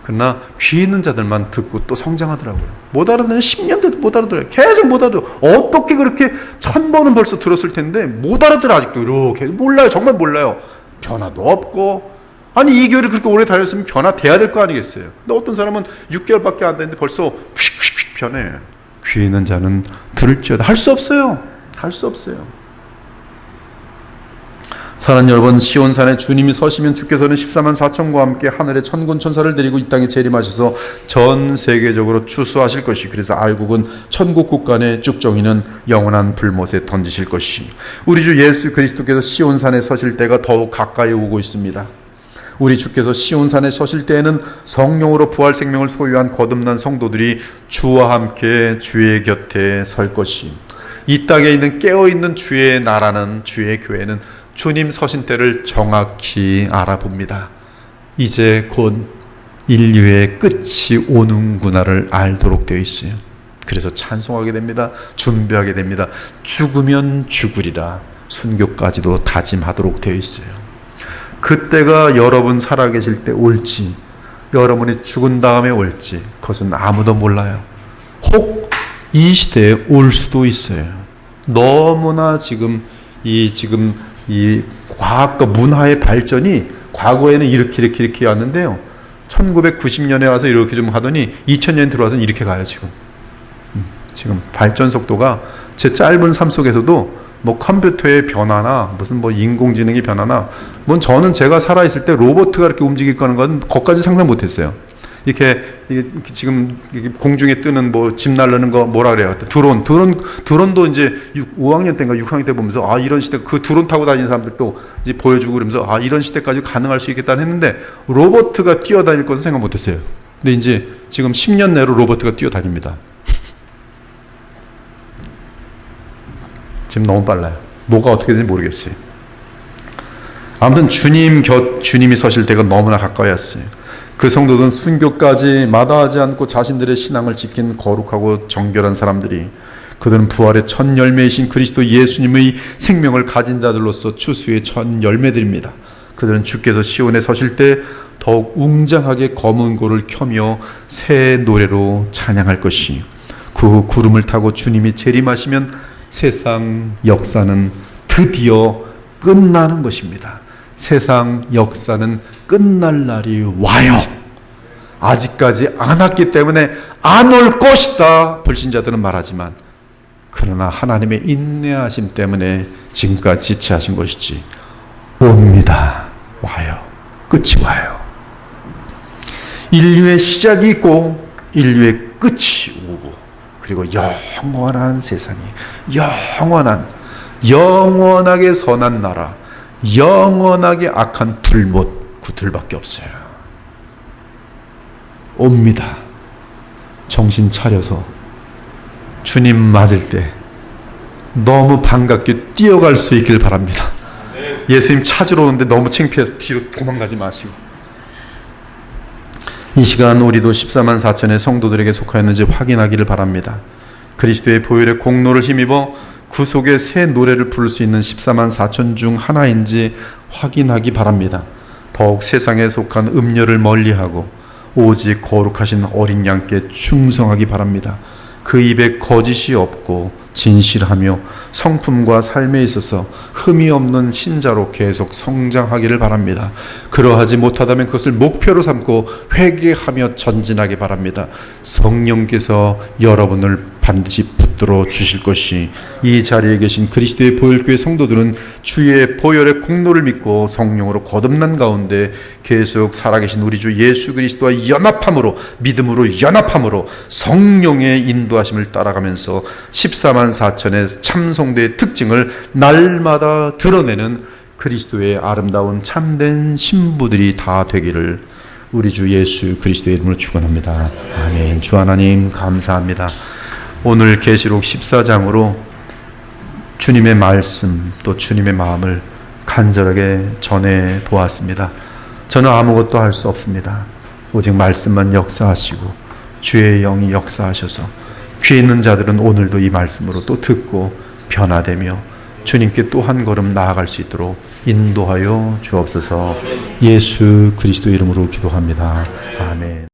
그러나 귀 있는 자들만 듣고 또 성장하더라고요. 못 알아듣는 10년 돼도 못 알아들어요. 계속 못 알아들어. 어떻게 그렇게 1000번은 벌써 들었을 텐데 못 알아들어. 아직도 이렇게 몰라요. 정말 몰라요. 변화도 없고, 아니 이 교회를 그렇게 오래 다녔으면 변화돼야 될 거 아니겠어요. 근데 어떤 사람은 6개월밖에 안 됐는데 벌써 휙휙휙 변해. 귀 있는 자는 들을지어다. 할 수 없어요. 할 수 없어요. 사랑하는 여러분, 시온산에 주님이 서시면 주께서는 14만 4천과 함께 하늘에 천군 천사를 데리고 이 땅에 재림하셔서 전 세계적으로 추수하실 것이, 그래서 알곡은 천국 곳간에, 쭉정이는 영원한 불못에 던지실 것이, 우리 주 예수 그리스도께서 시온산에 서실 때가 더욱 가까이 오고 있습니다. 우리 주께서 시온산에 서실 때에는 성령으로 부활 생명을 소유한 거듭난 성도들이 주와 함께 주의 곁에 설 것이, 이 땅에 있는 깨어있는 주의 나라는, 주의 교회는 주님 서신 때를 정확히 알아봅니다. 이제 곧 인류의 끝이 오는구나를 알도록 되어 있어요. 그래서 찬송하게 됩니다. 준비하게 됩니다. 죽으면 죽으리라. 순교까지도 다짐하도록 되어 있어요. 그때가 여러분 살아계실 때 올지, 여러분이 죽은 다음에 올지, 그것은 아무도 몰라요. 혹 이 시대에 올 수도 있어요. 너무나 지금 이 과학과 문화의 발전이 과거에는 이렇게 왔는데요. 1990년에 와서 이렇게 좀 하더니 2000년 들어와서는 이렇게 가요. 지금 발전 속도가 제 짧은 삶 속에서도 뭐 컴퓨터의 변화나 무슨 뭐 인공지능의 변화나, 뭐 저는 제가 살아있을 때 로봇가 이렇게 움직일 거는 건 거기까지 상상 못했어요. 이게 지금 공중에 뜨는 뭐 집 날르는 거 뭐라 그래요? 드론도 이제 5학년 때인가 6학년 때 보면서, 아 이런 시대, 그 드론 타고 다니는 사람들도 이제 보여주고 그러면서, 아 이런 시대까지 가능할 수 있겠다 했는데, 로봇가 뛰어다닐 것은 생각 못했어요. 근데 이제 지금 10년 내로 로봇가 뛰어다닙니다. 지금 너무 빨라요. 뭐가 어떻게 되는지 모르겠어요. 아무튼 주님이 서실 때가 너무나 가까이 왔어요. 그 성도들은 순교까지 마다하지 않고 자신들의 신앙을 지킨 거룩하고 정결한 사람들이, 그들은 부활의 첫 열매이신 그리스도 예수님의 생명을 가진 자들로서 추수의 첫 열매들입니다. 그들은 주께서 시온에 서실 때 더욱 웅장하게 검은 고를 켜며 새 노래로 찬양할 것이, 그 구름을 타고 주님이 재림하시면 세상 역사는 드디어 끝나는 것입니다. 세상 역사는 끝날 날이 와요. 아직까지 안 왔기 때문에 안 올 것이다 불신자들은 말하지만, 그러나 하나님의 인내하심 때문에 지금까지 지체하신 것이지 옵니다. 와요. 끝이 와요. 인류의 시작이 있고 인류의 끝이 오고, 그리고 영원한 세상이, 영원하게 선한 나라, 영원하게 악한 불못 그들밖에 없어요. 옵니다. 정신 차려서 주님 맞을 때 너무 반갑게 뛰어갈 수 있길 바랍니다. 예수님 찾으러 오는데 너무 창피해서 뒤로 도망가지 마시고, 이 시간 우리도 14만 4천의 성도들에게 속하였는지 확인하기를 바랍니다. 그리스도의 보혈의 공로를 힘입어 구속의 새 노래를 부를 수 있는 14만 4천 중 하나인지 확인하기 바랍니다. 더욱 세상에 속한 음료를 멀리하고 오직 거룩하신 어린 양께 충성하기 바랍니다. 그 입에 거짓이 없고 진실하며 성품과 삶에 있어서 흠이 없는 신자로 계속 성장하기를 바랍니다. 그러하지 못하다면 그것을 목표로 삼고 회개하며 전진하기 바랍니다. 성령께서 여러분을 반드시 붙들어 주실 것이, 이 자리에 계신 그리스도의 보혈교회 성도들은 주의 보혈의 공로를 믿고 성령으로 거듭난 가운데 계속 살아계신 우리 주 예수 그리스도와 연합함으로, 믿음으로 연합함으로 성령의 인도하심을 따라가면서 14만 4천의 참성도의 특징을 날마다 드러내는 그리스도의 아름다운 참된 신부들이 다 되기를 우리 주 예수 그리스도의 이름으로 축원합니다. 아멘. 주 하나님 감사합니다. 오늘 계시록 14장으로 주님의 말씀 또 주님의 마음을 간절하게 전해 보았습니다. 저는 아무것도 할 수 없습니다. 오직 말씀만 역사하시고 주의 영이 역사하셔서 귀에 있는 자들은 오늘도 이 말씀으로 또 듣고 변화되며 주님께 또 한 걸음 나아갈 수 있도록 인도하여 주옵소서. 예수 그리스도 이름으로 기도합니다. 아멘.